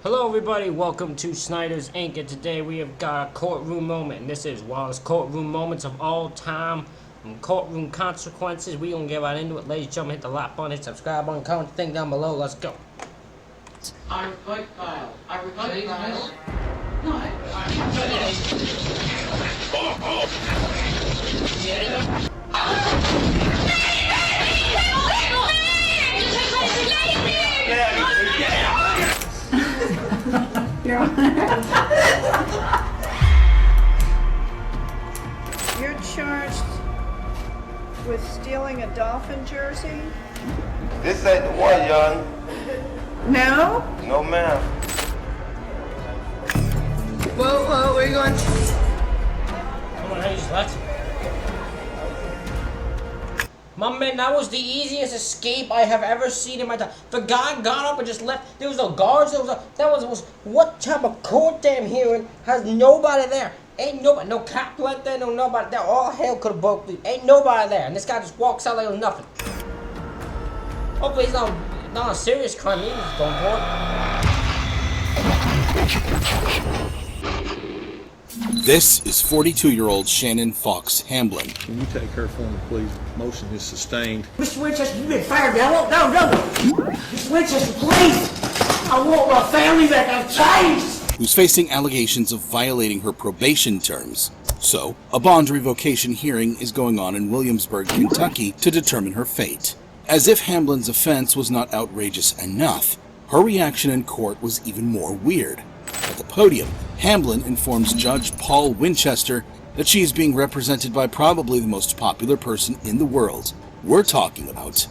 Hello everybody, welcome to Snyder's Inc. And today we have got a courtroom moment, and this is wildest courtroom moments of all time, and courtroom consequences. We gonna get right into it. Ladies and gentlemen, hit the like button, hit subscribe button, comment the thing down below. Let's go. I report file. I report file. No, You're charged with stealing a Dolphin jersey? This ain't the one, young. No? No, ma'am. Whoa, where are you going? Come on, hey, just left. My man, that was the easiest escape I have ever seen in my time. The guy got up and just left. There was no guards. That was what type of court damn hearing has nobody there? Ain't nobody, no cop went there, no nobody there. All hell could have broke loose. Ain't nobody there, and this guy just walks out like it was nothing. Hopefully he's not a serious crime. He's just going for it. This is 42-year-old Shannon Fox Hamblin. Can you take her for me, please? Motion is sustained. Mr. Winchester, you've been fired now. No. Mr. Winchester, please. I want my family back. I've changed. Who's facing allegations of violating her probation terms. So, a bond revocation hearing is going on in Williamsburg, Kentucky to determine her fate. As if Hamblin's offense was not outrageous enough, her reaction in court was even more weird. At the podium, Hamblin informs Judge Paul Winchester that she is being represented by probably the most popular person in the world. We're talking about...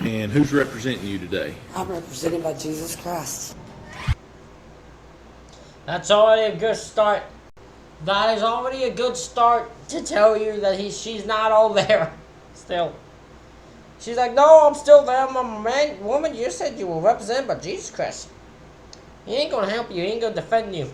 And who's representing you today? I'm represented by Jesus Christ. That's already a good start. That is already a good start to tell you that she's not all there still. She's like, no, I'm still there. I'm a man, woman. You said you were represented by Jesus Christ. He ain't gonna help you. He ain't gonna defend you.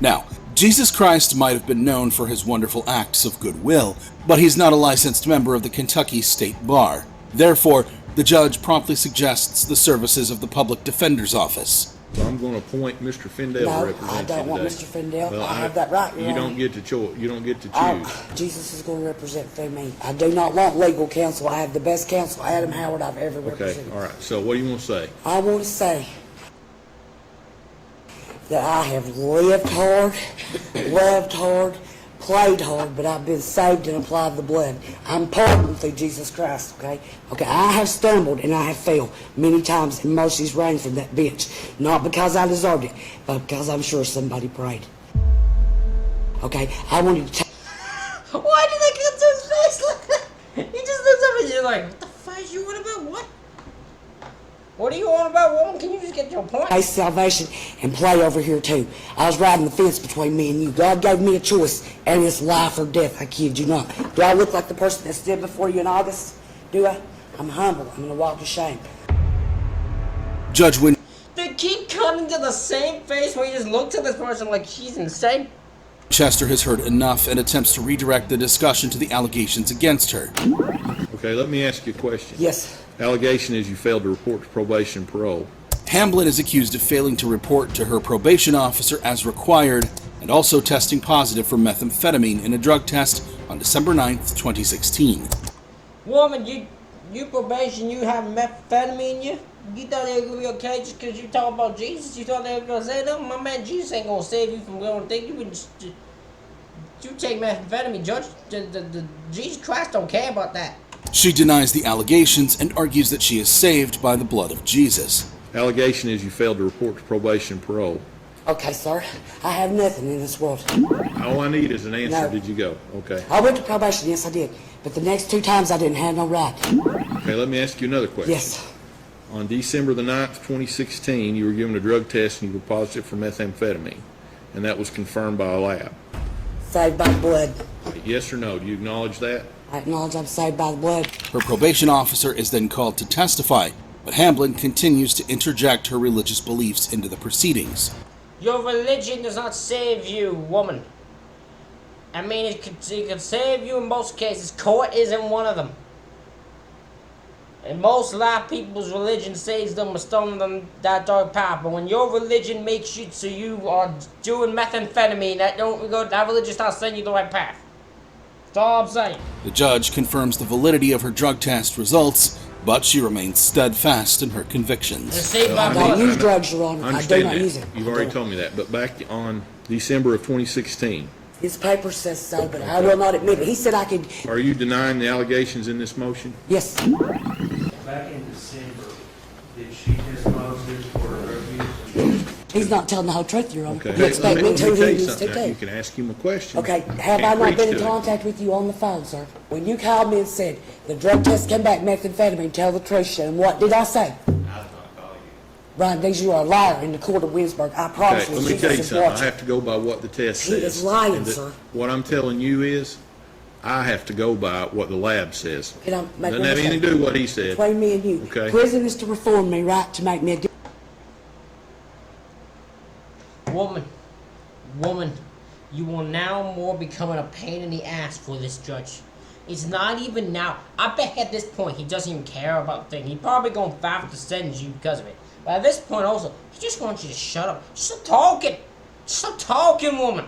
Now, Jesus Christ might have been known for his wonderful acts of goodwill, but he's not a licensed member of the Kentucky State Bar. Therefore, the judge promptly suggests the services of the Public Defender's Office. So I'm going to appoint Mr. Findale to No, represent I don't you want today. Mr. Findale. Well, I have that right. You don't get to choose. You don't get to choose. Jesus is going to represent through me. I do not want legal counsel. I have the best counsel, Adam Howard, I've ever Okay, represented. all right. So what do you want to say? I want to say that I have lived hard, loved hard, played hard, but I've been saved and applied the blood. I'm pardoned through Jesus Christ, okay? Okay, I have stumbled and I have failed many times, and mercy's rained from that bench. Not because I deserved it, but because I'm sure somebody prayed. Okay, I wanted to Why did I get to his face like that? He just looks up and you're like, what the fuck is you on about? What? What are you on about, woman? Can you just get your point? face salvation and play over here too. I was riding the fence between me and you. God gave me a choice, and it's life or death. I kid you not. Do I look like the person that stood before you in August? Do I? I'm humble. I'm in a walk of shame. Judge They keep cutting to the same face where you just look to this person like she's insane. Winchester has heard enough and attempts to redirect the discussion to the allegations against her. Okay, let me ask you a question. Yes. Allegation is you failed to report to probation and parole. Hamblin is accused of failing to report to her probation officer as required and also testing positive for methamphetamine in a drug test on December 9th, 2016. Woman, you probation, you have methamphetamine in you? You thought they were gonna be okay just because you talk about Jesus? You thought they were gonna say, no, my man, Jesus ain't gonna save you from going to think. You would just, you take methamphetamine, Judge. The Jesus Christ don't care about that. She denies the allegations and argues that she is saved by the blood of Jesus. Allegation is you failed to report to probation and parole. Okay, sir. I have nothing in this world. All I need is an answer. No. Did you go? Okay. I went to probation. Yes, I did. But the next 2 times, I didn't have no right. Okay, let me ask you another question. Yes. On December the 9th, 2016, you were given a drug test and you were positive for methamphetamine, and that was confirmed by a lab. Saved by the blood. Yes or no? Do you acknowledge that? I acknowledge I'm saved by the blood. Her probation officer is then called to testify, but Hamblin continues to interject her religious beliefs into the proceedings. Your religion does not save you, woman. I mean, it could save you in most cases. Court isn't one of them. And most life people's religion says them are stoning them that dark path. But when your religion makes you so you are doing methamphetamine, that religion starts saying you the right path. That's all I'm saying. The judge confirms the validity of her drug test results, but she remains steadfast in her convictions. Saved by I don't blood. use drugs, Your Honor. I I do understand not that. use it. You've already told me that. But back on December of 2016, His paper says so, but I will not admit it. He said I could, are you denying the allegations in this motion? yes. Back in December, did she test positive for drug use? He's not telling the whole truth, Your Honor. Okay. You expect me Let to, me tell he you needs to something now. You too. can ask him a question. Okay, have I Can't not preach been in to him. contact with you on the phone, sir? When you called me and said the drug test came back methamphetamine, tell the truth, and what did I say? Brian Dees, you are a liar in the court of Winsburg. I promise Okay, you, let me tell you Jesus is something. I watching. have to go by what the test He says. is lying, And that- sir. What I'm telling you is, I have to go by what the lab says. Can I make Doesn't one have anything mistake? to do with what he said. Between me and you. Okay. Prison is to reform me, right? To make me a good. Woman, you are now more becoming a pain in the ass for this judge. It's not even now. I bet at this point he doesn't even care about things. He probably gonna fight to sentence you because of it. But at this point also, he just wants you to shut up. Stop talking. Stop talking, woman.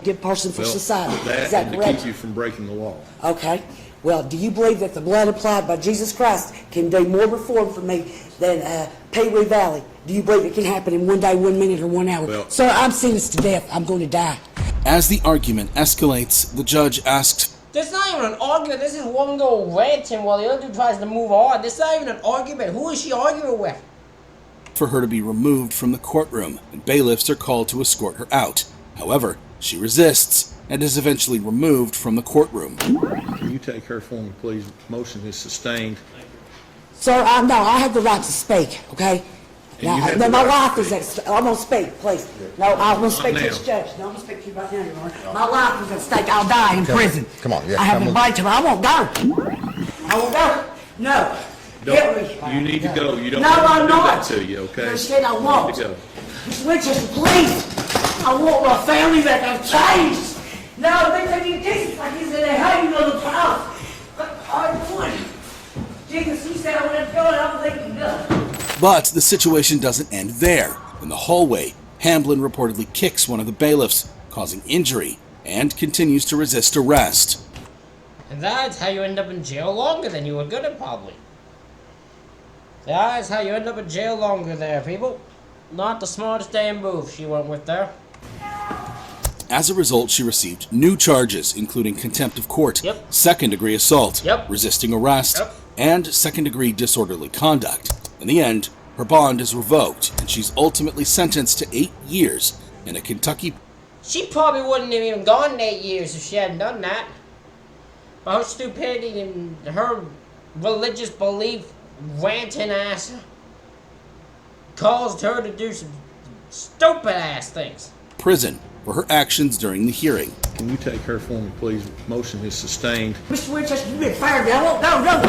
Good person for Well, society. Is that that and to correct? keep you from breaking the law. Okay. Well, do you believe that the blood applied by Jesus Christ can do more reform for me than Pee Wee Valley? Do you believe it can happen in 1 day, 1 minute, or 1 hour? Well- Sir, I'm sentenced to death. I'm going to die. As the argument escalates, the judge asks This is not even an argument. This is one go ranting while the other dude tries to move on. This is not even an argument. Who is she arguing with? for her to be removed from the courtroom, and bailiffs are called to escort her out. However, she resists and is eventually removed from the courtroom. Can you take her for me, please? Motion is sustained. Sir, no, I have the right to speak, okay? And you Now, have no, the my right life is at stake. I'm going to speak, please. No, I'm going to speak to now. this judge. No, I'm going to speak to you right now, Your Honor. My life is at stake. I'll die in prison. Come on, yeah, I have come been on. right to I won't go. I won't go. No. Get me. You need to go. You don't No, want me to I'm do that not. to you, okay? You said I You won't. need to go. Miss Winchester, please. I want my family back. I've changed. No, they take me to Jesus like he's in a hiding on the house. I'm 20. Jesus, you said I would have to go, and I'm letting you go. But the situation doesn't end there. In the hallway, Hamblin reportedly kicks one of the bailiffs, causing injury, and continues to resist arrest. And that's how you end up in jail longer than you were gonna, probably. That's how you end up in jail longer there, people. Not the smartest damn move she went with there. As a result, she received new charges, including contempt of court, Yep. second-degree assault, Yep. resisting arrest, Yep. and second-degree disorderly conduct. In the end, her bond is revoked, and she's ultimately sentenced to 8 years in a Kentucky. She probably wouldn't have even gone 8 years if she hadn't done that. But her stupidity and her religious belief ranting ass caused her to do some stupid ass things. prison for her actions during the hearing. Can you take her for me, please? Motion is sustained. Mr. Winchester, you've been fired. I won't go, no.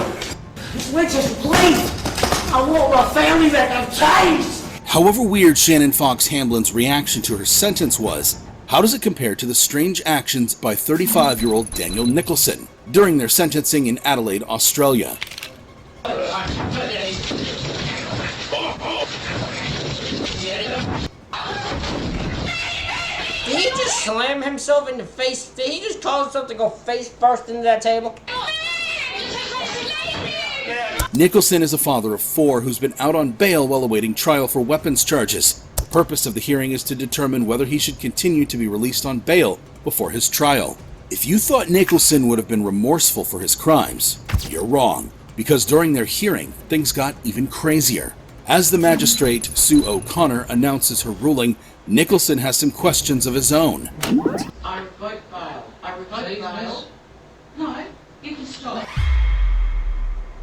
Mr. Winchester, please. I want my family back. I've changed. However weird Shannon Fox Hamblin's reaction to her sentence was, how does it compare to the strange actions by 35-year-old Daniel Nicholson during their sentencing in Adelaide, Australia? Did he just slam himself in the face? Did he just cause himself to go face first into that table? Nicholson is a father of 4 who's been out on bail while awaiting trial for weapons charges. The purpose of the hearing is to determine whether he should continue to be released on bail before his trial. If you thought Nicholson would have been remorseful for his crimes, you're wrong, because during their hearing, things got even crazier. As the magistrate, Sue O'Connor, announces her ruling, Nicholson has some questions of his own. I revoke bail. I revoke bail. No, you can stop.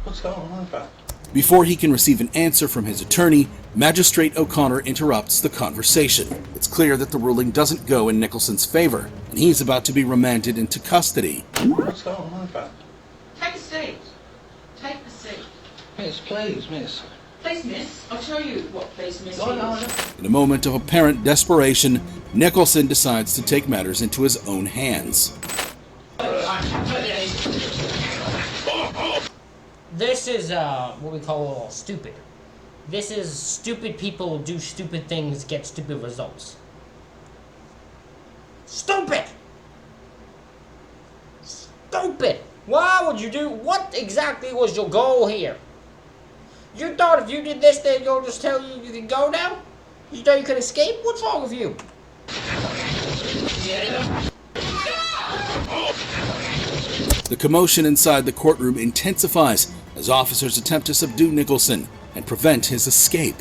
What's going on about? Before he can receive an answer from his attorney, Magistrate O'Connor interrupts the conversation. It's clear that the ruling doesn't go in Nicholson's favor, and he's about to be remanded into custody. What's going on about? Take a seat. Take a seat. Miss, please, miss. Please, miss. I'll tell you what please, miss No, is. no, no. In a moment of apparent desperation, Nicholson decides to take matters into his own hands. This is what we call stupid. This is stupid people do stupid things, get stupid results. Stupid! Stupid! Why would you do? What exactly was your goal here? You thought if you did this, then they'll just tell you you can go now? You thought you could escape? What's wrong with you? The commotion inside the courtroom intensifies as officers attempt to subdue Nicholson and prevent his escape.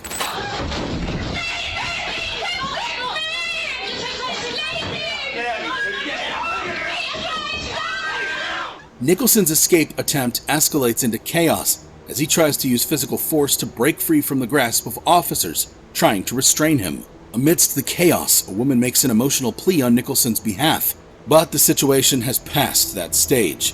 Nicholson's escape attempt escalates into chaos as he tries to use physical force to break free from the grasp of officers trying to restrain him. Amidst the chaos, a woman makes an emotional plea on Nicholson's behalf, but the situation has passed that stage.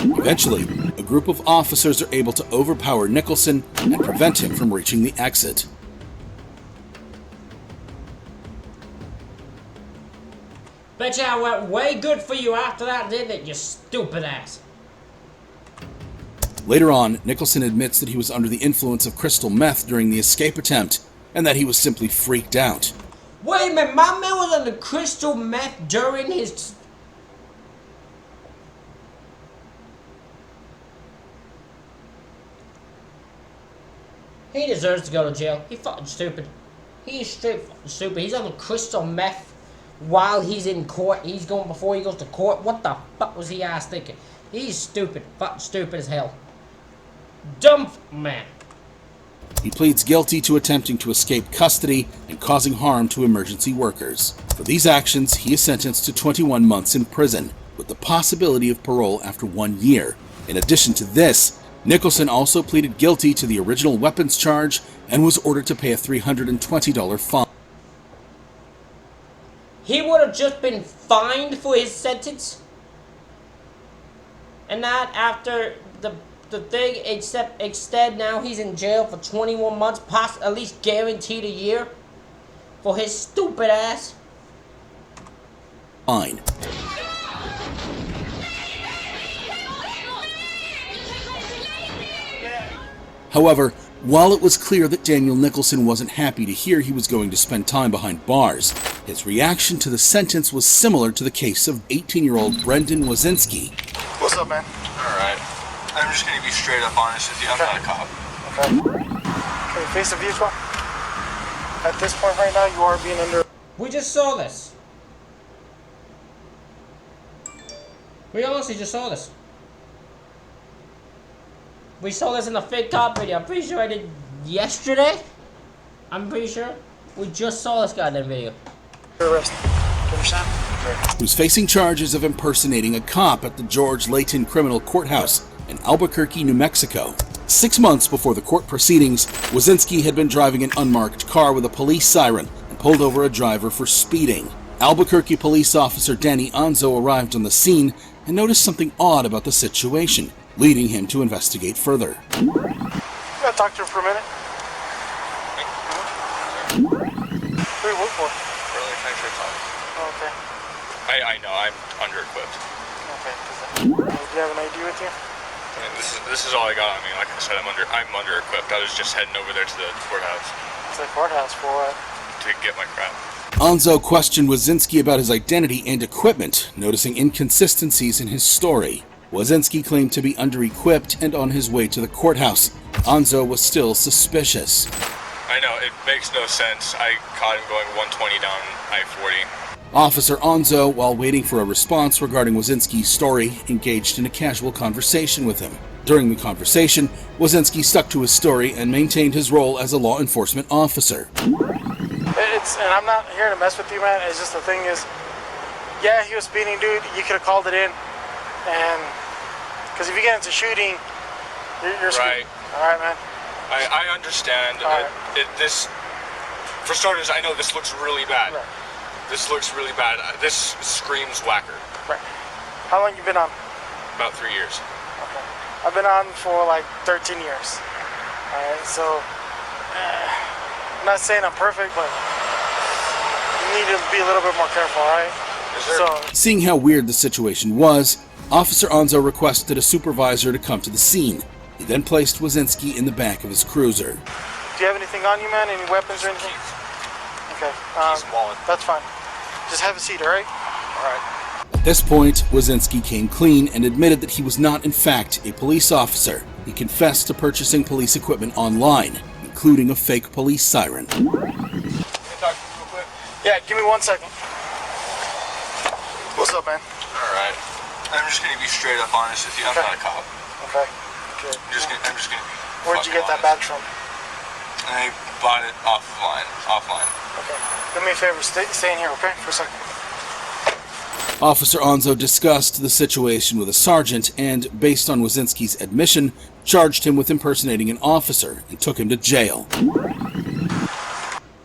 Eventually, a group of officers are able to overpower Nicholson and prevent him from reaching the exit. Bet you I went way good for you after that, didn't it, you stupid ass? Later on, Nicholson admits that he was under the influence of crystal meth during the escape attempt, and that he was simply freaked out. Wait a minute, my man was under crystal meth during his... He deserves to go to jail. He's fucking stupid. He's straight fucking stupid. He's on the crystal meth while he's in court. He's going before he goes to court. What the fuck was he ass thinking? He's stupid. Fucking stupid as hell. Dumb man. He pleads guilty to attempting to escape custody and causing harm to emergency workers. For these actions, he is sentenced to 21 months in prison, with the possibility of parole after 1 year. In addition to this, Nicholson also pleaded guilty to the original weapons charge and was ordered to pay a $320 fine. He would have just been fined for his sentence. And not after the thing, except instead now he's in jail for 21 months, at least guaranteed a year, for his stupid ass. Fine. However, while it was clear that Daniel Nicholson wasn't happy to hear he was going to spend time behind bars, his reaction to the sentence was similar to the case of 18-year-old Brendan Wazinski. What's up, man? Alright. I'm just gonna be straight up honest with you. I'm not a cop. Okay. Can we face the view, well? At this point right now, you are being under... We just saw this. We honestly just saw this. We saw this in the fake cop video. I'm pretty sure I did yesterday. I'm pretty sure. We just saw this goddamn video. Arrest. Understand? Who's facing charges of impersonating a cop at the George Layton Criminal Courthouse in Albuquerque, New Mexico. 6 months before the court proceedings, Wazinski had been driving an unmarked car with a police siren and pulled over a driver for speeding. Albuquerque police officer Danny Anzo arrived on the scene and noticed something odd about the situation, leading him to investigate further. You gotta talk to him for a minute. Who do you work for? Really country club. Oh, okay. I know, I'm under-equipped. Okay. Do you have an ID with you? I mean, this is all I got on me. Like I said, I'm under-equipped. I was just heading over there to the courthouse. To the courthouse for what? To get my crap. Anzo questioned Wazinski about his identity and equipment, noticing inconsistencies in his story. Wazinski claimed to be under-equipped and on his way to the courthouse. Anzo was still suspicious. I know, it makes no sense. I caught him going 120 down I-40. Officer Anzo, while waiting for a response regarding Wazinski's story, engaged in a casual conversation with him. During the conversation, Wazinski stuck to his story and maintained his role as a law enforcement officer. And I'm not here to mess with you, man. It's just the thing is, yeah, he was speeding, dude. You could have called it in. And, because if you get into shooting, you're right. All right, man. I understand. Right. For starters, I know this looks really bad. Right. This looks really bad. This screams whacker. Right. How long you been on? About 3 years. Okay. I've been on for like 13 years. Alright, so I'm not saying I'm perfect, but need to be a little bit more careful, alright? So, Seeing how weird the situation was, Officer Onzo requested a supervisor to come to the scene. He then placed Wazinski in the back of his cruiser. do you have anything on you, man? Any weapons or anything? Okay, that's fine. Just have a seat, alright? Alright. At this point, Wazinski came clean and admitted that he was not in fact a police officer. He confessed to purchasing police equipment online, including a fake police siren. Can I talk to you real quick? Yeah, give me 1 second. What's up, man? Alright. I'm just gonna be straight up honest with you. I'm not a cop. Okay. Good. I'm just gonna be Where'd you get that fucking badge from? honest. I bought it offline. Okay. Do me a favor, stay in here, okay? For a second. Officer Onzo discussed the situation with a sergeant and, based on Wazinski's admission, charged him with impersonating an officer and took him to jail.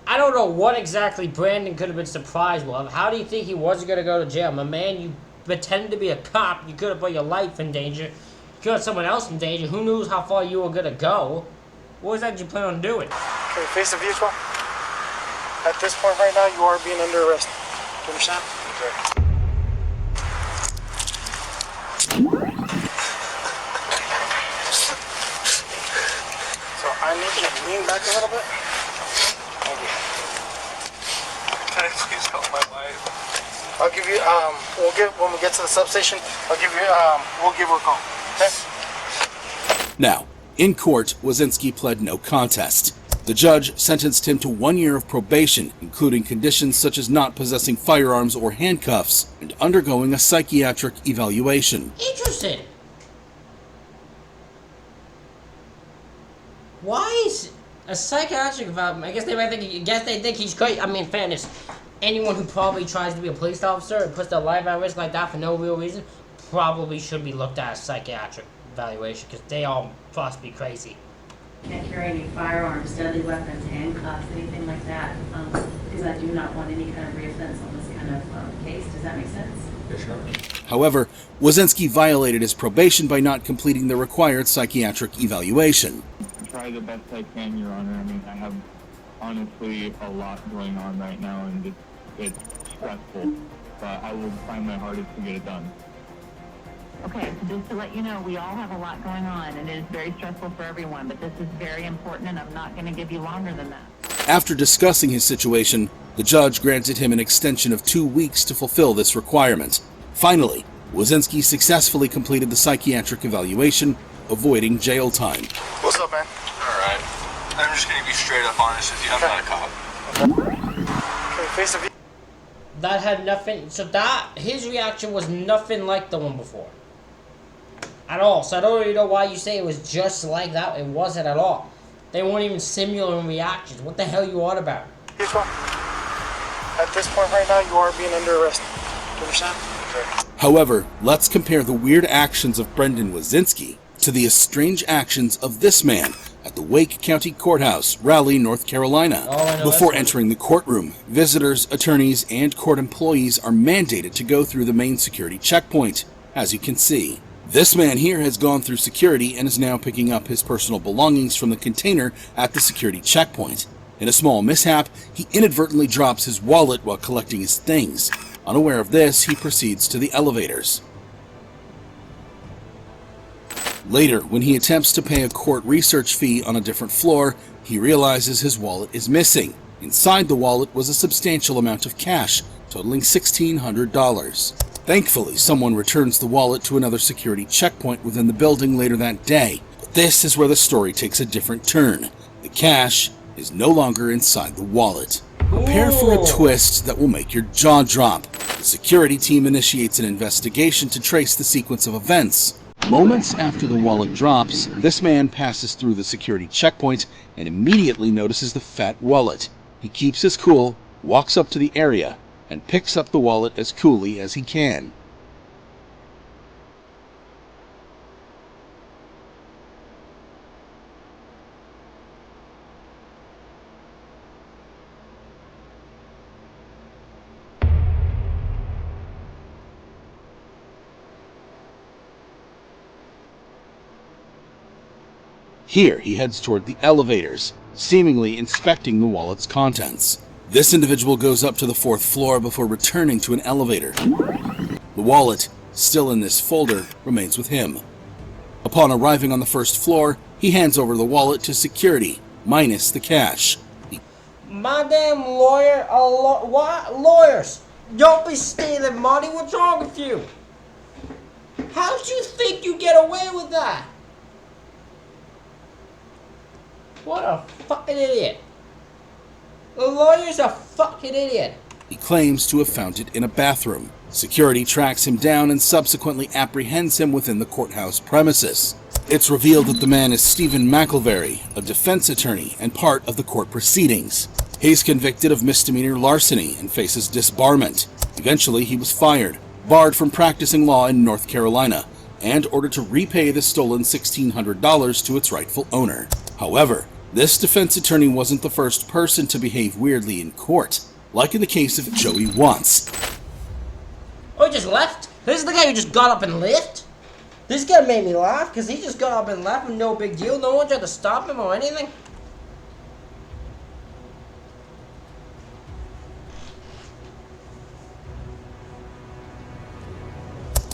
I don't know what exactly Brandon could have been surprised with. How do you think he wasn't going to go to jail? My man, you pretended to be a cop. You could have put your life in danger. You could have someone else in danger. Who knows how far you were going to go? What was that you plan on doing? Okay, face the vehicle. At this point right now, you are being under arrest. Do you understand? Okay. So I need you to lean back a little bit. Thank you. Can I please help my wife? I'll give you, when we get to the substation, I'll give you, we'll give her a call. Okay? Now, in court, Wazinski pled no contest. The judge sentenced him to 1 year of probation, including conditions such as not possessing firearms or handcuffs and undergoing a psychiatric evaluation. Interesting. Why is a psychiatric evaluation? I guess they think he's crazy. I mean, in fairness, anyone who probably tries to be a police officer and puts their life at risk like that for no real reason probably should be looked at as psychiatric evaluation, because they all must be crazy. Can't carry any firearms, deadly weapons, handcuffs, anything like that, because I do not want any kind of reoffense on this kind of case. Does that make sense? Yeah, sure. However, Wazinski violated his probation by not completing the required psychiatric evaluation. Try the best I can, Your Honor. I mean, I have honestly a lot going on right now, and it's stressful, but I will try my hardest to get it done. Okay, so just to let you know, we all have a lot going on, and it is very stressful for everyone, but this is very important, and I'm not going to give you longer than that. After discussing his situation, the judge granted him an extension of 2 weeks to fulfill this requirement. Finally, Wazinski successfully completed the psychiatric evaluation, avoiding jail time. What's up, man? Alright. I'm just gonna be straight up honest with you. I'm not a cop. Okay, face the vehicle. That had nothing. So his reaction was nothing like the one before. At all. So I don't really know why you say it was just like that. It wasn't at all. They weren't even similar in reactions. What the hell you on about? At this point right now, you are being under arrest. Do you understand? Okay. However, let's compare the weird actions of Brendan Wazinski to the strange actions of this man at the Wake County Courthouse, Raleigh, North Carolina. Before entering the courtroom, visitors, attorneys, and court employees are mandated to go through the main security checkpoint, as you can see. This man here has gone through security and is now picking up his personal belongings from the container at the security checkpoint. In a small mishap, he inadvertently drops his wallet while collecting his things. Unaware of this, he proceeds to the elevators. Later, when he attempts to pay a court research fee on a different floor, he realizes his wallet is missing. Inside the wallet was a substantial amount of cash, totaling $1,600. Thankfully, someone returns the wallet to another security checkpoint within the building later that day. But this is where the story takes a different turn. The cash is no longer inside the wallet. Prepare for a twist that will make your jaw drop. The security team initiates an investigation to trace the sequence of events. Moments after the wallet drops, this man passes through the security checkpoint and immediately notices the fat wallet. He keeps his cool, walks up to the area, and picks up the wallet as coolly as he can. Here he heads toward the elevators, seemingly inspecting the wallet's contents. This individual goes up to the 4th floor before returning to an elevator. The wallet, still in this folder, remains with him. Upon arriving on the 1st floor, he hands over the wallet to security, minus the cash. My damn lawyer, what? Lawyers, don't be stealing money, what's wrong with you? How'd you think you get away with that? What a fucking idiot. The lawyer's a fucking idiot. He claims to have found it in a bathroom. Security tracks him down and subsequently apprehends him within the courthouse premises. It's revealed that the man is Stephen McElvary, a defense attorney and part of the court proceedings. He's convicted of misdemeanor larceny and faces disbarment. Eventually, he was fired, barred from practicing law in North Carolina, and ordered to repay the stolen $1,600 to its rightful owner. However, this defense attorney wasn't the first person to behave weirdly in court, like in the case of Joey Watts. Oh, he just left? This is the guy who just got up and left? This guy made me laugh because he just got up and left with no big deal. No one tried to stop him or anything.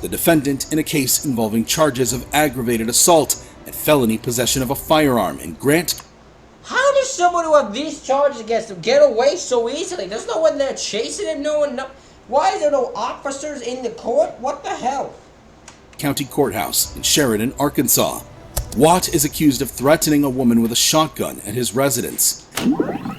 The defendant in a case involving charges of aggravated assault and felony possession of a firearm in Grant. How does someone who have these charges against him get away so easily? There's no one there chasing him, no one. Why is there no officers in the court? What the hell? County Courthouse in Sheridan, Arkansas. Watt is accused of threatening a woman with a shotgun at his residence.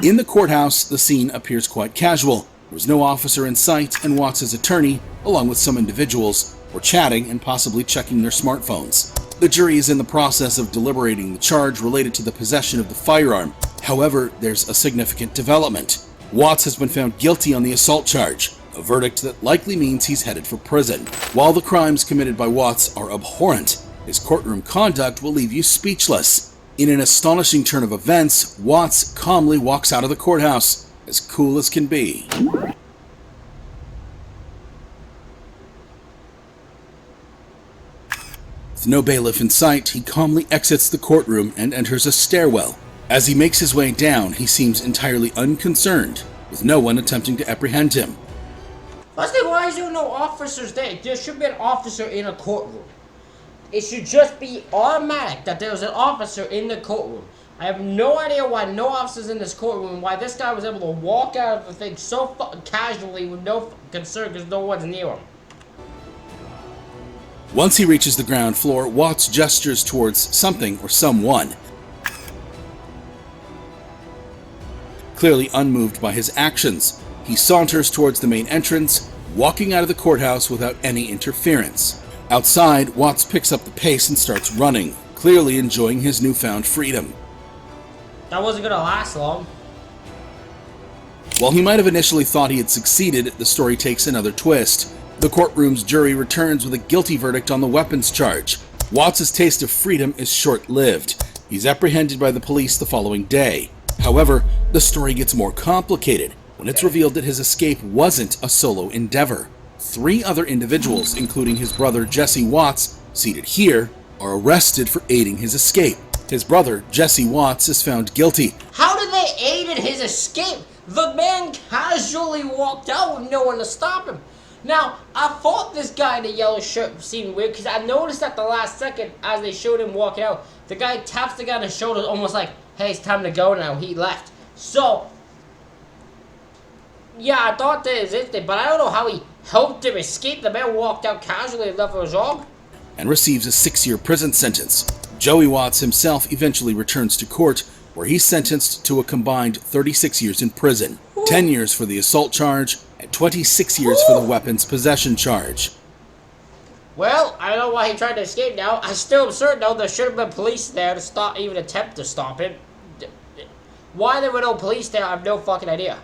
In the courthouse, the scene appears quite casual. There was no officer in sight, and Watts' attorney, along with some individuals, were chatting and possibly checking their smartphones. The jury is in the process of deliberating the charge related to the possession of the firearm. However, there's a significant development. Watts has been found guilty on the assault charge, a verdict that likely means he's headed for prison. While the crimes committed by Watts are abhorrent, his courtroom conduct will leave you speechless. In an astonishing turn of events, Watts calmly walks out of the courthouse, as cool as can be. With no bailiff in sight, he calmly exits the courtroom and enters a stairwell. As he makes his way down, he seems entirely unconcerned, with no one attempting to apprehend him. Firstly, why is there no officers there? There should be an officer in a courtroom. It should just be automatic that there's an officer in the courtroom. I have no idea why no officers in this courtroom and why this guy was able to walk out of the thing so fucking casually with no concern because no one's near him. Once he reaches the ground floor, Watts gestures towards something or someone. Clearly unmoved by his actions, he saunters towards the main entrance, walking out of the courthouse without any interference. Outside, Watts picks up the pace and starts running, clearly enjoying his newfound freedom. That wasn't gonna last long. While he might have initially thought he had succeeded, the story takes another twist. The courtroom's jury returns with a guilty verdict on the weapons charge. Watts' taste of freedom is short-lived. He's apprehended by the police the following day. However, the story gets more complicated when it's revealed that his escape wasn't a solo endeavor. 3 other individuals, including his brother Jesse Watts, seated here, are arrested for aiding his escape. His brother, Jesse Watts, is found guilty. How did they aid in his escape? The man casually walked out with no one to stop him. Now, I thought this guy in the yellow shirt seemed weird because I noticed at the last second, as they showed him walking out, the guy taps the guy on the shoulder almost like, hey, it's time to go now. He left. So, yeah, I thought that was it, but I don't know how he helped him escape. The man walked out casually and left for his job. And receives a 6-year prison sentence. Joey Watts himself eventually returns to court, where he's sentenced to a combined 36 years in prison, 10 years for the assault charge, and 26 years for the weapons possession charge. Well, I don't know why he tried to escape now. I still am certain, though, there should have been police there to stop, even attempt to stop him. Why there were no police there, I have no fucking idea.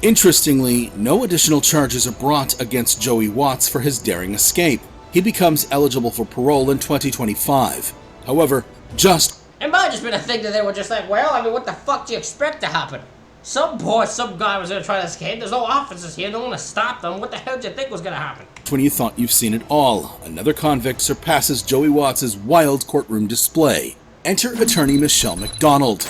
Interestingly, no additional charges are brought against Joey Watts for his daring escape. He becomes eligible for parole in 2025. However, It might have just been a thing that they were just like, well, I mean, what the fuck do you expect to happen? Some guy was going to try to escape. There's no officers here. No one to stop them. What the hell do you think was going to happen? when you thought you've seen it all, another convict surpasses Joey Watts' wild courtroom display. Enter attorney Michelle McDonald.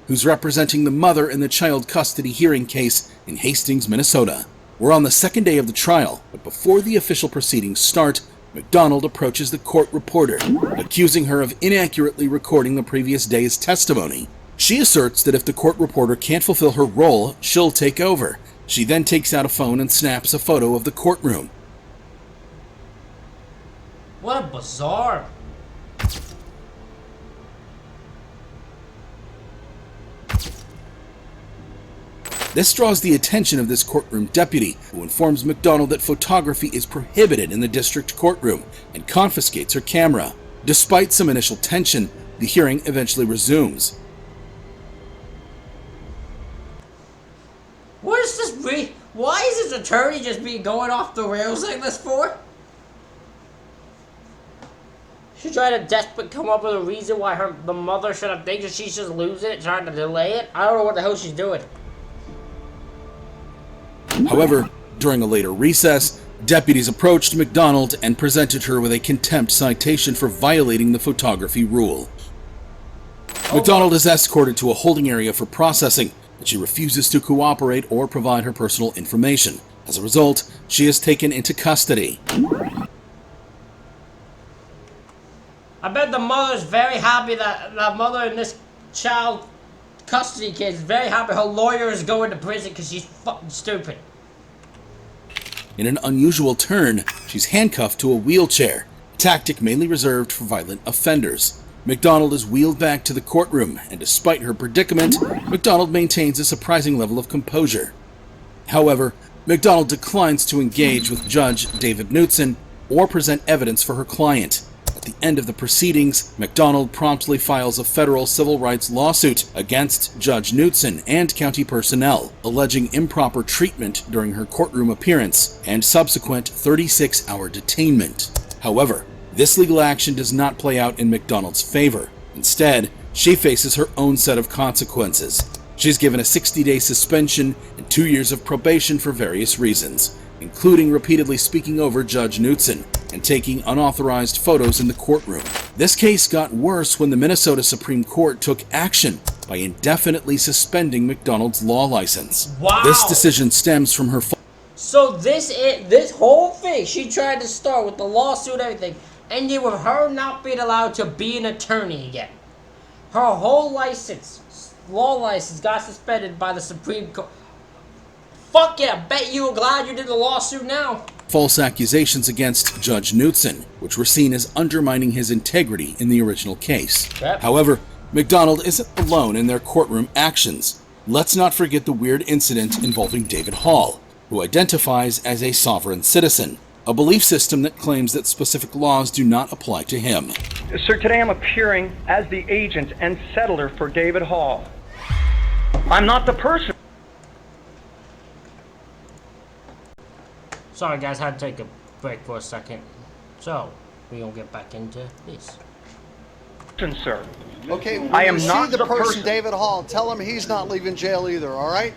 who's representing the mother in the child custody hearing case in Hastings, Minnesota. We're on the second day of the trial, but before the official proceedings start, McDonald approaches the court reporter, accusing her of inaccurately recording the previous day's testimony. She asserts that if the court reporter can't fulfill her role, she'll take over. She then takes out a phone and snaps a photo of the courtroom. What a bizarre. This draws the attention of this courtroom deputy, who informs McDonald that photography is prohibited in the district courtroom and confiscates her camera. Despite some initial tension, the hearing eventually resumes. What is this why is this attorney just going off the rails like this for? She tried to desperately come up with a reason why the mother should have think that she's just losing it, trying to delay it. I don't know what the hell she's doing. However, during a later recess, deputies approached McDonald and presented her with a contempt citation for violating the photography rule. McDonald is escorted to a holding area for processing, but she refuses to cooperate or provide her personal information. As a result, she is taken into custody. I bet the mother's very happy that the mother in this child custody case is very happy her lawyer is going to prison because she's fucking stupid. In an unusual turn, she's handcuffed to a wheelchair, a tactic mainly reserved for violent offenders. McDonald is wheeled back to the courtroom, and despite her predicament, McDonald maintains a surprising level of composure. However, McDonald declines to engage with Judge David Knutson or present evidence for her client. At the end of the proceedings, McDonald promptly files a federal civil rights lawsuit against Judge Knutson and county personnel, alleging improper treatment during her courtroom appearance and subsequent 36-hour detainment. However, this legal action does not play out in McDonald's favor. Instead, she faces her own set of consequences. She's given a 60-day suspension and 2 years of probation for various reasons, including repeatedly speaking over Judge Knutson and taking unauthorized photos in the courtroom. This case got worse when the Minnesota Supreme Court took action by indefinitely suspending McDonald's law license. Wow. This decision stems from her... So this whole thing she tried to start with the lawsuit and everything ended with her not being allowed to be an attorney again. Her whole law license got suspended by the Supreme Court. Fuck yeah, I bet you were glad you did the lawsuit now. False accusations against Judge Knutson, which were seen as undermining his integrity in the original case. Yep. However, McDonald isn't alone in their courtroom actions. Let's not forget the weird incident involving David Hall, who identifies as a sovereign citizen, a belief system that claims that specific laws do not apply to him. Sir, today I'm appearing as the agent and settler for David Hall. I'm not the person. Sorry guys, had to take a break for a second. So, we're gonna get back into this. Sir. Okay, when I am you not see the person, person. David Hall, tell him he's not leaving jail either, all right?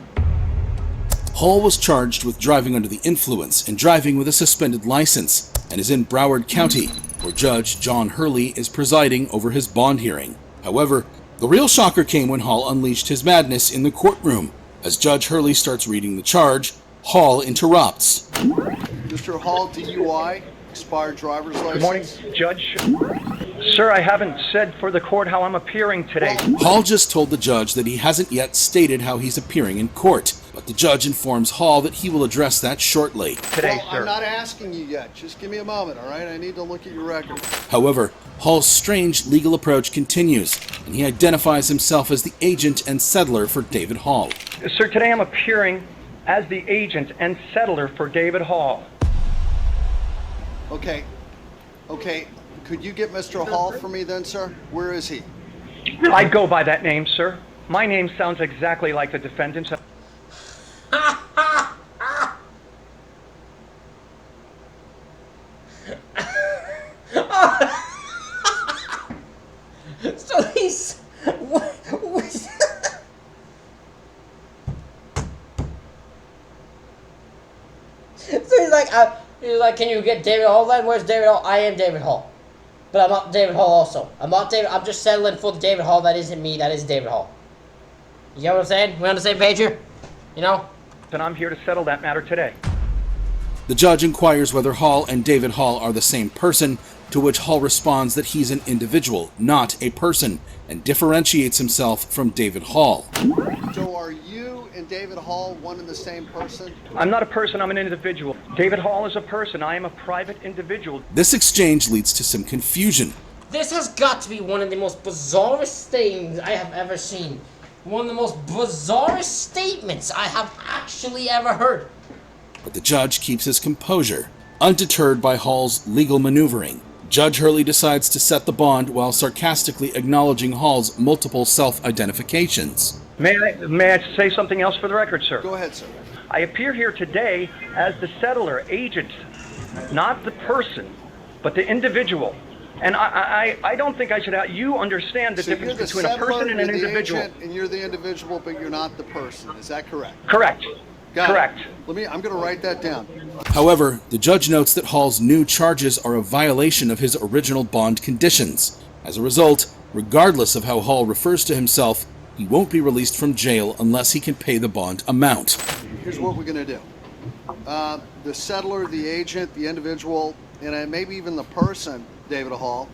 Hall was charged with driving under the influence and driving with a suspended license, and is in Broward County, where Judge John Hurley is presiding over his bond hearing. However, the real shocker came when Hall unleashed his madness in the courtroom. As Judge Hurley starts reading the charge, Hall interrupts. Mr. Hall, DUI, expired driver's license. Good morning, Judge. Sir, I haven't said for the court how I'm appearing today. Hall just told the judge that he hasn't yet stated how he's appearing in court, but the judge informs Hall that he will address that shortly. Today, well, sir. I'm not asking you yet. Just give me a moment, all right? I need to look at your record. However, Hall's strange legal approach continues, and he identifies himself as the agent and settler for David Hall. Sir, today I'm appearing as the agent and settler for David Hall. Okay. Could you get Mr. Hall for me then, sir? Where is he? I go by that name, sir. My name sounds exactly like the defendant's. So he's... So he's like, can you get David Hall then? Where's David Hall? I am David Hall. But I'm not David Hall also. I'm not David, I'm just settling for the David Hall that isn't me, that is David Hall. You know what I'm saying? We on the same page here? You know? And I'm here to settle that matter today. The judge inquires whether Hall and David Hall are the same person, to which Hall responds that he's an individual, not a person, and differentiates himself from David Hall. So are you and David Hall one and the same person? I'm not a person, I'm an individual. David Hall is a person, I am a private individual. This exchange leads to some confusion. This has got to be one of the most bizarrest things I have ever seen. One of the most bizarrest statements I have actually ever heard. But the judge keeps his composure. Undeterred by Hall's legal maneuvering, Judge Hurley decides to set the bond while sarcastically acknowledging Hall's multiple self-identifications. May I say something else for the record, sir? Go ahead, sir. I appear here today as the settler, agent, not the person, but the individual. And I don't think I should have, you understand the difference between a person and an individual. Agent, and you're the individual, but you're not the person. Is that correct? Correct. Correct. I'm going to write that down. However, the judge notes that Hall's new charges are a violation of his original bond conditions. As a result, regardless of how Hall refers to himself, he won't be released from jail unless he can pay the bond amount. Here's what we're going to do. The settler, the agent, the individual, and maybe even the person, David Hall,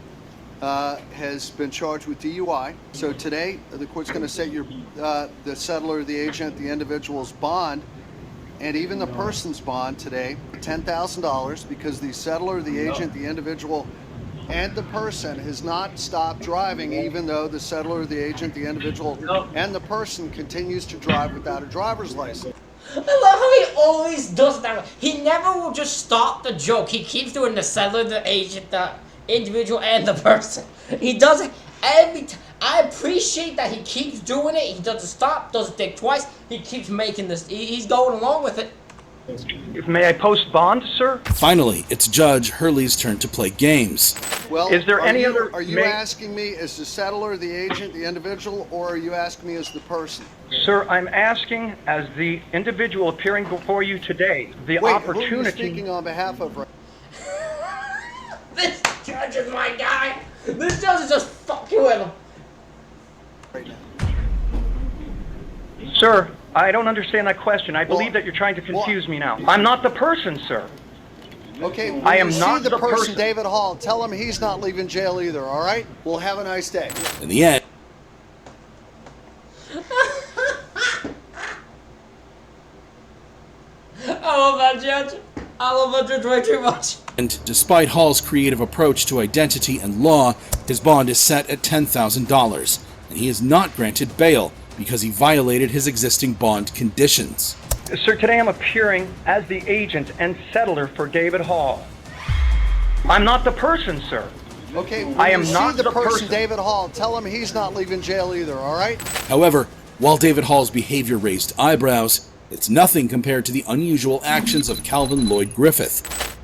has been charged with DUI. So today, the court's going to set the settler, the agent, the individual's bond, and even the person's bond today, $10,000, because the settler, the agent, the individual, and the person has not stopped driving, even though the settler, the agent, the individual, and the person continues to drive without a driver's license. I love how he always does that. He never will just stop the joke. He keeps doing the settler, the agent, the individual, and the person. He does it every time. I appreciate that he keeps doing it. He doesn't stop, doesn't think twice. He keeps making this. He's going along with it. May I post bond, sir? Finally, it's Judge Hurley's turn to play games. Well, is there any other? Are you asking me as the settler, the agent, the individual, or are you asking me as the person? Sir, I'm asking as the individual appearing before you today, the opportunity. Who are you speaking on behalf of? This judge is my guy. This judge is just fucking with him. Right now. Sir, I don't understand that question. I believe that you're trying to confuse me now. I'm not the person, sir. Okay, when I am you not see the person, person. David Hall, tell him he's not leaving jail either, all right? Well, have a nice day. In the end, I love that judge. I love that judge way too much. and despite Hall's creative approach to identity and law, his bond is set at $10,000, and he is not granted bail because he violated his existing bond conditions. Sir, today I'm appearing as the agent and settler for David Hall. I'm not the person, sir. Okay, when I am you not see the the person, David Hall, tell him he's not leaving jail either, all right? However, while David Hall's behavior raised eyebrows, it's nothing compared to the unusual actions of Calvin Lloyd Griffith.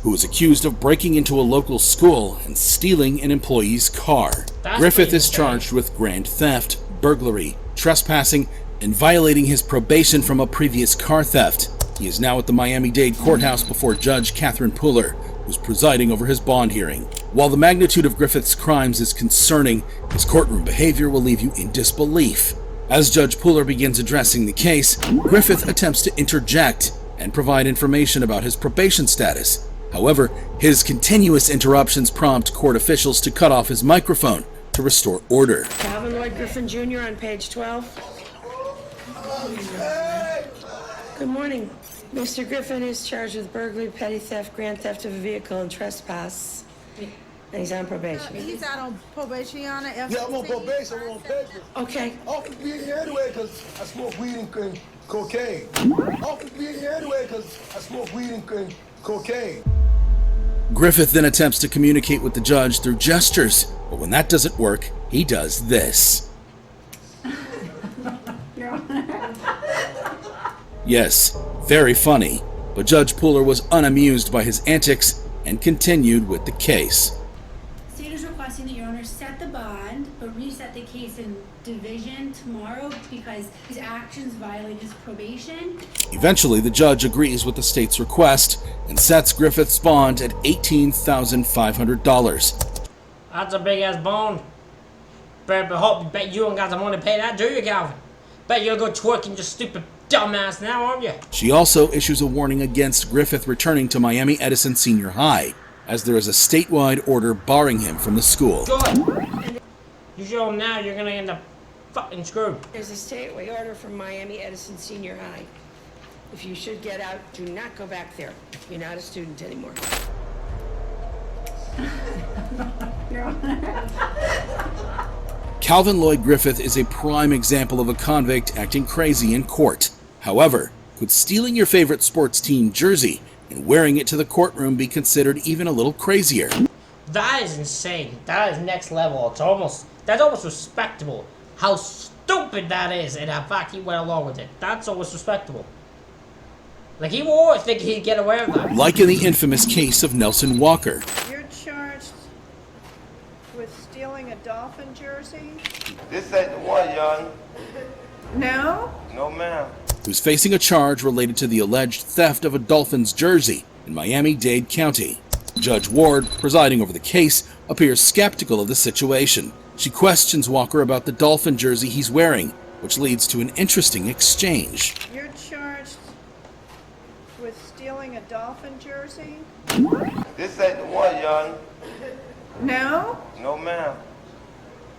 Who was accused of breaking into a local school and stealing an employee's car. Griffith is charged with grand theft, burglary, trespassing, and violating his probation from a previous car theft. He is now at the Miami-Dade courthouse before Judge Catherine Puller, who's presiding over his bond hearing. While the magnitude of Griffith's crimes is concerning, his courtroom behavior will leave you in disbelief. As Judge Puller begins addressing the case, Griffith attempts to interject and provide information about his probation status. However, his continuous interruptions prompt court officials to cut off his microphone to restore order. Calvin Lloyd Griffin Jr. on page 12. Good morning. Mr. Griffin is charged with burglary, petty theft, grand theft of a vehicle, and trespass. And he's on probation. He's out on probation, Your Honor. Yeah, I'm on probation. I'm on paper. Okay. I could be in here anyway because I smoke weed and cocaine. I could be in here anyway because I smoke weed and cocaine. Griffith then attempts to communicate with the judge through gestures, but when that doesn't work, he does this. Yes, very funny, but Judge Puller was unamused by his antics and continued with the case. State is requesting that Your Honor set the bond, but reset the case in division tomorrow because his actions violate his probation. Eventually, the judge agrees with the state's request and sets Griffith's bond at $18,500. That's a big ass bond. Bet you ain't got the money to pay that, do you, Calvin? Bet you'll go twerking, you stupid dumbass now, aren't you? She also issues a warning against Griffith returning to Miami Edison Senior High, as there is a statewide order barring him from the school. Good. You show him now, you're gonna end up fucking screwed. There's a statewide order from Miami Edison Senior High. If you should get out, do not go back there. You're not a student anymore. Calvin Lloyd Griffith is a prime example of a convict acting crazy in court. However, could stealing your favorite sports team jersey and wearing it to the courtroom be considered even a little crazier? That is insane. That is next level. That's almost respectable. How stupid that is, and how fact he went along with it. That's almost respectable. Like, he wore it thinking he'd get away with that. Like in the infamous case of Nelson Walker. You're charged with stealing a Dolphin jersey? This ain't the one, young. No? No, ma'am. Who's facing a charge related to the alleged theft of a Dolphins jersey in Miami-Dade County. Judge Ward, presiding over the case, appears skeptical of the situation. She questions Walker about the Dolphin jersey he's wearing, which leads to an interesting exchange. You're charged with stealing a Dolphin jersey? This ain't the one, young. No? No, ma'am.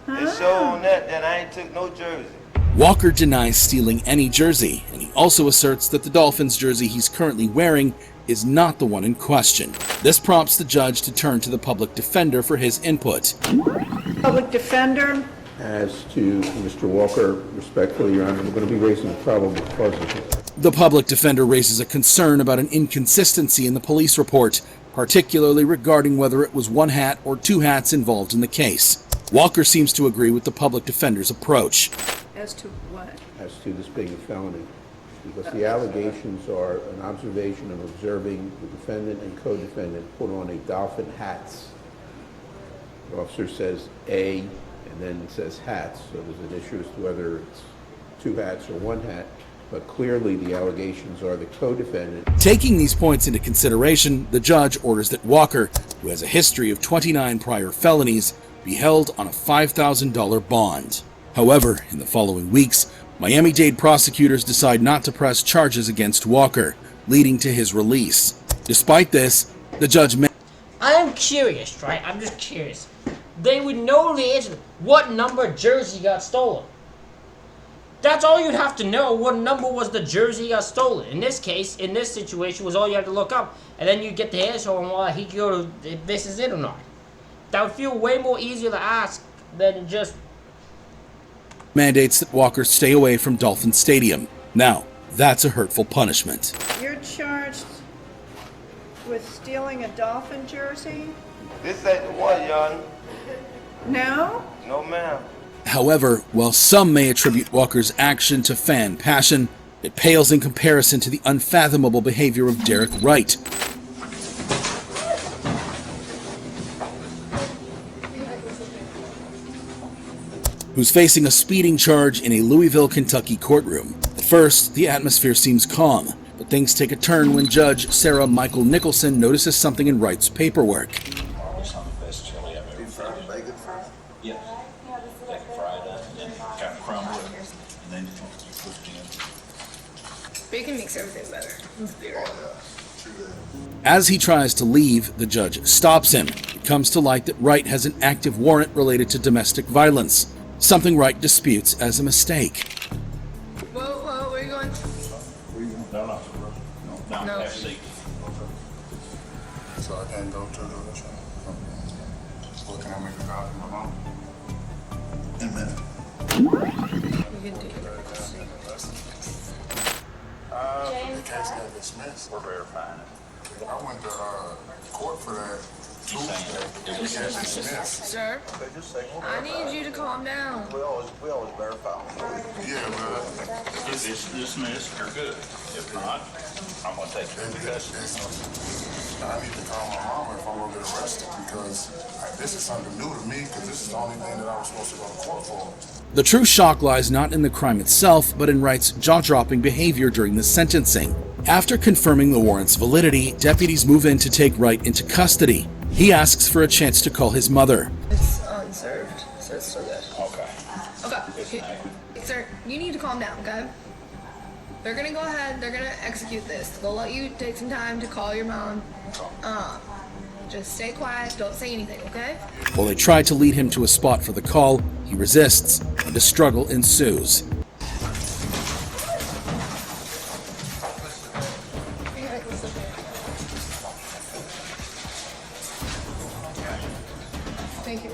It show on that I ain't took no jersey. Walker denies stealing any jersey, and he also asserts that the Dolphins jersey he's currently wearing is not the one in question. This prompts the judge to turn to the public defender for his input. Public defender? As to Mr. Walker, respectfully, Your Honor, we're going to be raising probable cause of. The public defender raises a concern about an inconsistency in the police report, particularly regarding whether it was one hat or two hats involved in the case. Walker seems to agree with the public defender's approach. As to what? As to this being a felony. Because the allegations are an observation of observing the defendant and co-defendant put on a Dolphin hats. The officer says A, and then it says hats, so there's an issue as to whether it's two hats or one hat, but clearly the allegations are the co-defendant. Taking these points into consideration, the judge orders that Walker, who has a history of 29 prior felonies, be held on a $5,000 bond. However, in the following weeks, Miami-Dade prosecutors decide not to press charges against Walker, leading to his release. Despite this, the judge may... I am curious, right? I'm just curious. They would know the answer. What number jersey got stolen? That's all you'd have to know. What number was the jersey got stolen? In this case, in this situation, was all you had to look up. And then you get the answer on why he could go to if this is it or not. That would feel way more easier to ask than just... mandates that Walker stay away from Dolphin Stadium. Now, that's a hurtful punishment. You're charged with stealing a Dolphin jersey? This ain't the one, young. No? No, ma'am. However, while some may attribute Walker's action to fan passion, it pales in comparison to the unfathomable behavior of Derek Wright, who's facing a speeding charge in a Louisville, Kentucky courtroom. At first, the atmosphere seems calm, but things take a turn when Judge Sarah Michael Nicholson notices something in Wright's paperwork. Bacon makes everything better. As he tries to leave, the judge stops him. It comes to light that Wright has an active warrant related to domestic violence, something Wright disputes as a mistake. Whoa, where are you going? No. So I can't go to the restaurant. What can I make a copy of my mom? In a minute. You can do it. The case got dismissed. We're verifying it. I went to court for that Tuesday. It was dismissed. Sir, I need you to calm down. We always verify. Yeah, but if it's dismissed, you're good. If not, I'm gonna take it into custody. I need to call my mama if I'm gonna get arrested because this is something new to me because this is the only thing that I was supposed to go to court for. The true shock lies not in the crime itself, but in Wright's jaw-dropping behavior during the sentencing. After confirming the warrant's validity, deputies move in to take Wright into custody. He asks for a chance to call his mother. It's So it's still good. Okay. Okay. Sir, you need to calm down, okay? They're gonna go ahead, they're gonna execute this. They'll let you take some time to call your mom. Just stay quiet, don't say anything, okay? While they try to lead him to a spot for the call, he resists, and a struggle ensues. Thank you.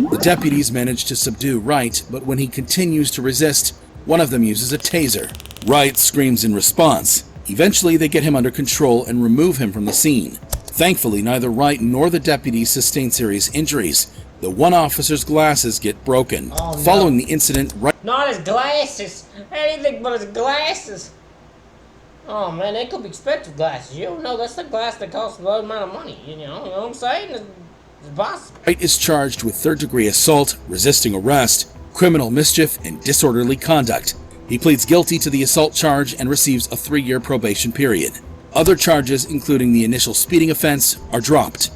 The deputies manage to subdue Wright, but when he continues to resist, one of them uses a taser. Wright screams in response. Eventually, they get him under control and remove him from the scene. Thankfully, neither Wright nor the deputies sustain serious injuries. The one officer's glasses get broken. Oh, no. Following the incident, Wright... Not his glasses. Anything but his glasses. Oh man, they could be expensive glasses. You don't know, that's the glass that costs a low amount of money. You know what I'm saying? It's possible. Wright is charged with third-degree assault, resisting arrest, criminal mischief, and disorderly conduct. He pleads guilty to the assault charge and receives a 3-year probation period. Other charges, including the initial speeding offense, are dropped.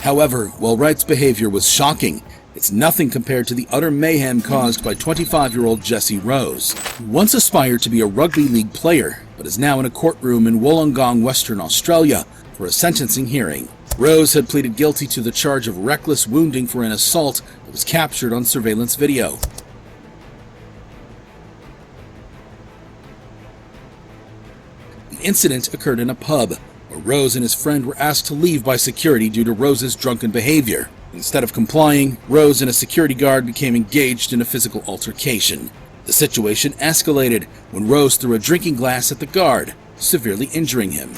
However, while Wright's behavior was shocking, it's nothing compared to the utter mayhem caused by 25-year-old Jesse Rose, who once aspired to be a rugby league player, but is now in a courtroom in Wollongong, Western Australia, for a sentencing hearing. Rose had pleaded guilty to the charge of reckless wounding for an assault that was captured on surveillance video. The incident occurred in a pub, where Rose and his friend were asked to leave by security due to Rose's drunken behavior. Instead of complying, Rose and a security guard became engaged in a physical altercation. The situation escalated when Rose threw a drinking glass at the guard, severely injuring him.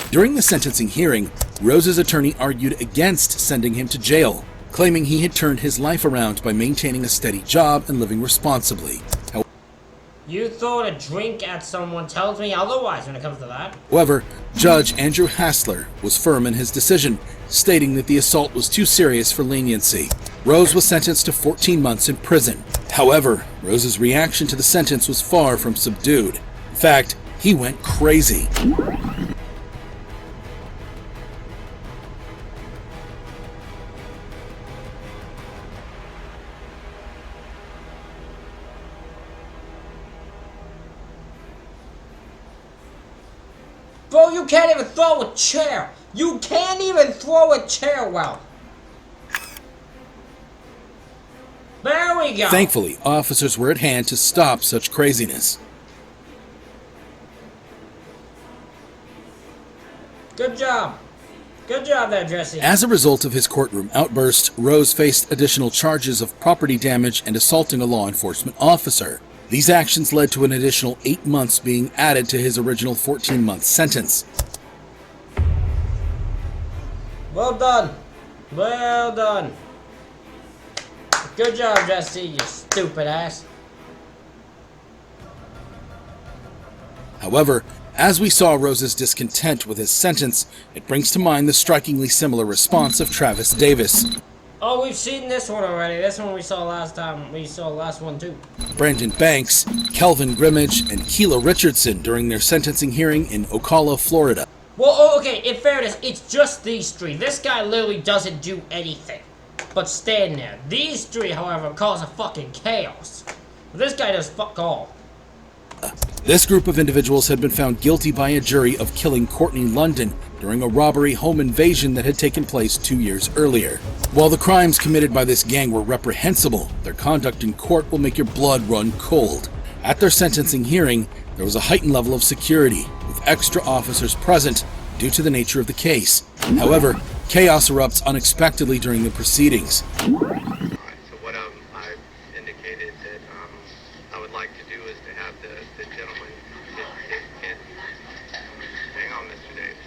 During the sentencing hearing, Rose's attorney argued against sending him to jail, claiming he had turned his life around by maintaining a steady job and living responsibly. You throwing a drink at someone tells me otherwise when it comes to that. However, Judge Andrew Hassler was firm in his decision, stating that the assault was too serious for leniency. Rose was sentenced to 14 months in prison. However, Rose's reaction to the sentence was far from subdued. In fact, he went crazy. Bro, you can't even throw a chair. You can't even throw a chair well. There we go. Thankfully, officers were at hand to stop such craziness. Good job. Good job there, Jesse. As a result of his courtroom outburst, Rose faced additional charges of property damage and assaulting a law enforcement officer. These actions led to an additional 8 months being added to his original 14-month sentence. Well done. Well done. Good job, Jesse, you stupid ass. However, as we saw Rose's discontent with his sentence, it brings to mind the strikingly similar response of Travis Davis. Oh, we've seen this one already. This one we saw last time. We saw the last one too. Brandon Banks, Kelvin Grimmage, and Keela Richardson during their sentencing hearing in Ocala, Florida. Well, okay, in fairness, it's just these three. This guy literally doesn't do anything but stand there. These three, however, cause a fucking chaos. This guy does fuck all. This group of individuals had been found guilty by a jury of killing Courtney London during a robbery home invasion that had taken place 2 years earlier. While the crimes committed by this gang were reprehensible, their conduct in court will make your blood run cold. At their sentencing hearing, there was a heightened level of security, with extra officers present due to the nature of the case. However, chaos erupts unexpectedly during the proceedings. So what I've indicated that I would like to do is to have the gentleman get hang on, Mr. Davis.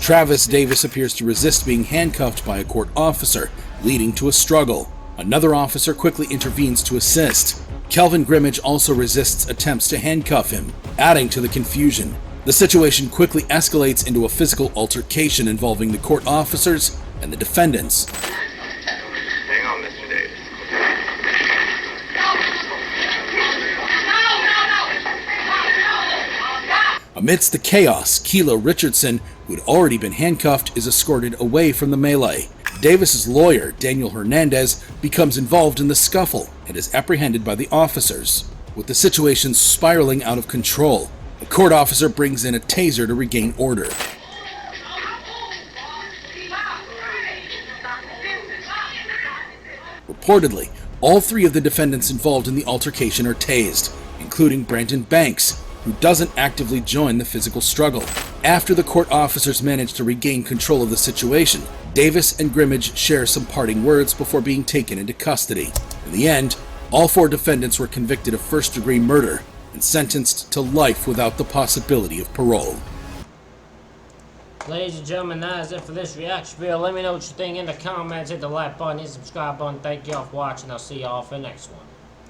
Travis Davis appears to resist being handcuffed by a court officer, leading to a struggle. Another officer quickly intervenes to assist. Kelvin Grimmage also resists attempts to handcuff him. Adding to the confusion, the situation quickly escalates into a physical altercation involving the court officers and the defendants. Hang on, Mr. Davis. Amidst the chaos, Kilo Richardson, who had already been handcuffed, is escorted away from the melee. Davis's lawyer, Daniel Hernandez, becomes involved in the scuffle and is apprehended by the officers. With the situation spiraling out of control, a court officer brings in a taser to regain order. Reportedly, all three of the defendants involved in the altercation are tased, including Brandon Banks, who doesn't actively join the physical struggle. After the court officers manage to regain control of the situation, Davis and Grimmage share some parting words before being taken into custody. In the end, all four defendants were convicted of first-degree murder and sentenced to life without the possibility of parole. Ladies and gentlemen, that is it for this reaction video. Let me know what you think in the comments. Hit the like button, hit the subscribe button. Thank you all for watching. I'll see you all for the next one.